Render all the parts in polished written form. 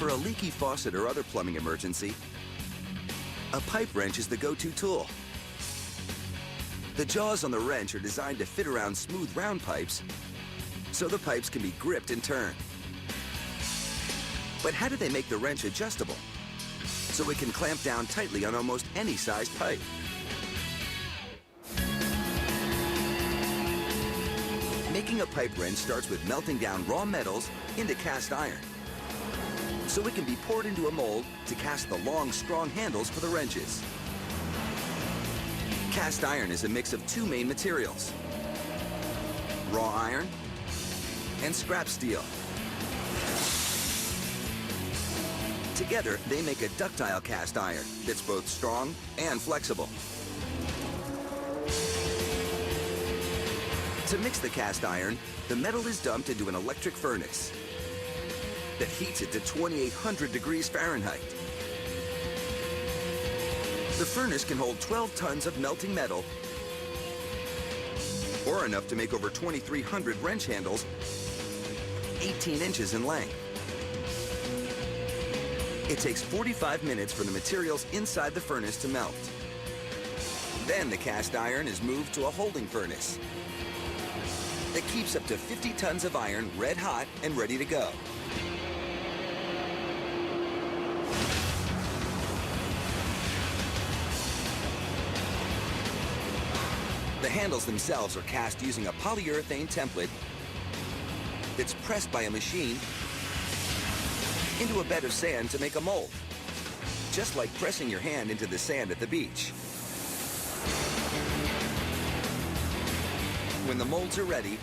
For a leaky faucet or other plumbing emergency, a pipe wrench is the go-to tool. The jaws on the wrench are designed to fit around smooth round pipes, so the pipes can be gripped and turned. But how do they make the wrench adjustable, so it can clamp down tightly on almost any sized pipe? Making a pipe wrench starts with melting down raw metals into cast iron, so it can be poured into a mold to cast the long, strong handles for the wrenches. Cast iron is a mix of two main materials: raw iron and scrap steel. Together, they make a ductile cast iron that's both strong and flexible. To mix the cast iron, the metal is dumped into an electric furnace that heats it to 2,800 degrees Fahrenheit. The furnace can hold 12 tons of melting metal, or enough to make over 2,300 wrench handles, 18 inches in length. It takes 45 minutes for the materials inside the furnace to melt. Then the cast iron is moved to a holding furnace that keeps up to 50 tons of iron red hot and ready to go. The handles themselves are cast using a polyurethane template that's pressed by a machine into a bed of sand to make a mold, just like pressing your hand into the sand at the beach. When the molds are ready,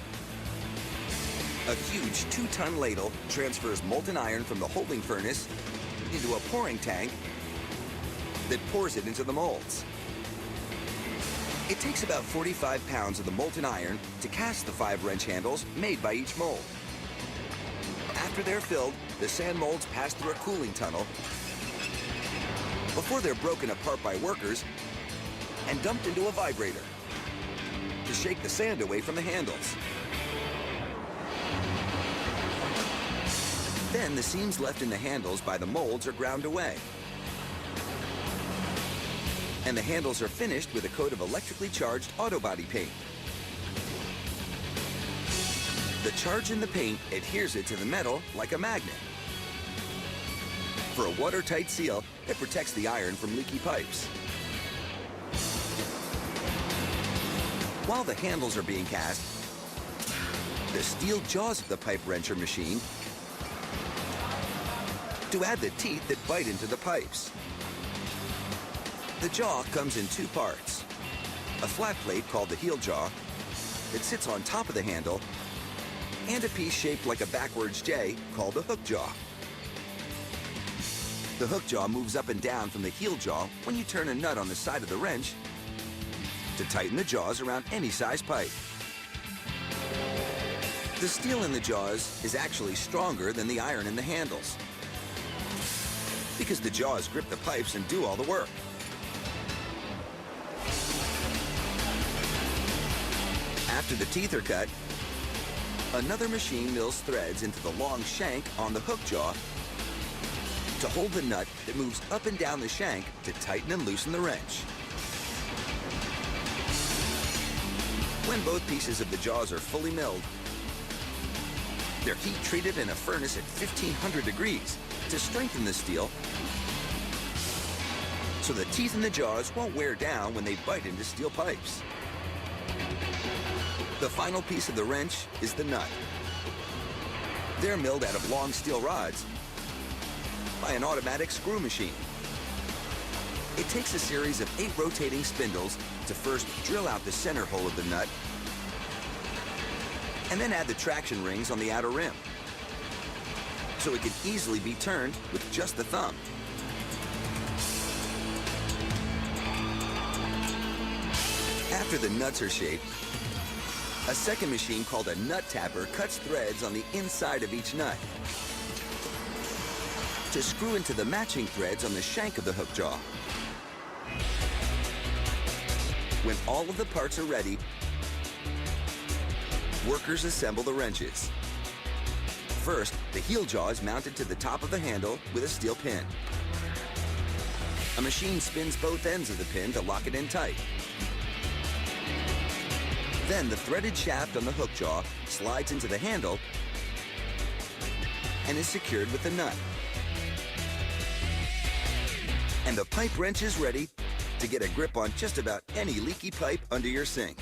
a huge 2-ton ladle transfers molten iron from the holding furnace into a pouring tank that pours it into the molds. It takes about 45 pounds of the molten iron to cast the 5 wrench handles made by each mold. After they're filled, the sand molds pass through a cooling tunnel before they're broken apart by workers and dumped into a vibrator to shake the sand away from the handles. Then the seams left in the handles by the molds are ground away, and the handles are finished with a coat of electrically charged auto body paint. The charge in the paint adheres it to the metal like a magnet for a watertight seal that protects the iron from leaky pipes. While the handles are being cast, the steel jaws of the pipe wrencher machine to add the teeth that bite into the pipes. The jaw comes in 2 parts: a flat plate called the heel jaw that sits on top of the handle, and a piece shaped like a backwards J called the hook jaw. The hook jaw moves up and down from the heel jaw when you turn a nut on the side of the wrench to tighten the jaws around any size pipe. The steel in the jaws is actually stronger than the iron in the handles, because the jaws grip the pipes and do all the work. After the teeth are cut, another machine mills threads into the long shank on the hook jaw to hold the nut that moves up and down the shank to tighten and loosen the wrench. When both pieces of the jaws are fully milled, they're heat treated in a furnace at 1,500 degrees to strengthen the steel so the teeth in the jaws won't wear down when they bite into steel pipes. The final piece of the wrench is the nut. They're milled out of long steel rods by an automatic screw machine. It takes a series of 8 rotating spindles to first drill out the center hole of the nut and then add the traction rings on the outer rim, so it can easily be turned with just the thumb. After the nuts are shaped, a second machine called a nut tapper cuts threads on the inside of each nut to screw into the matching threads on the shank of the hook jaw. When all of the parts are ready, workers assemble the wrenches. First, the heel jaw is mounted to the top of the handle with a steel pin. A machine spins both ends of the pin to lock it in tight. Then the threaded shaft on the hook jaw slides into the handle and is secured with a nut. And the pipe wrench is ready to get a grip on just about any leaky pipe under your sink.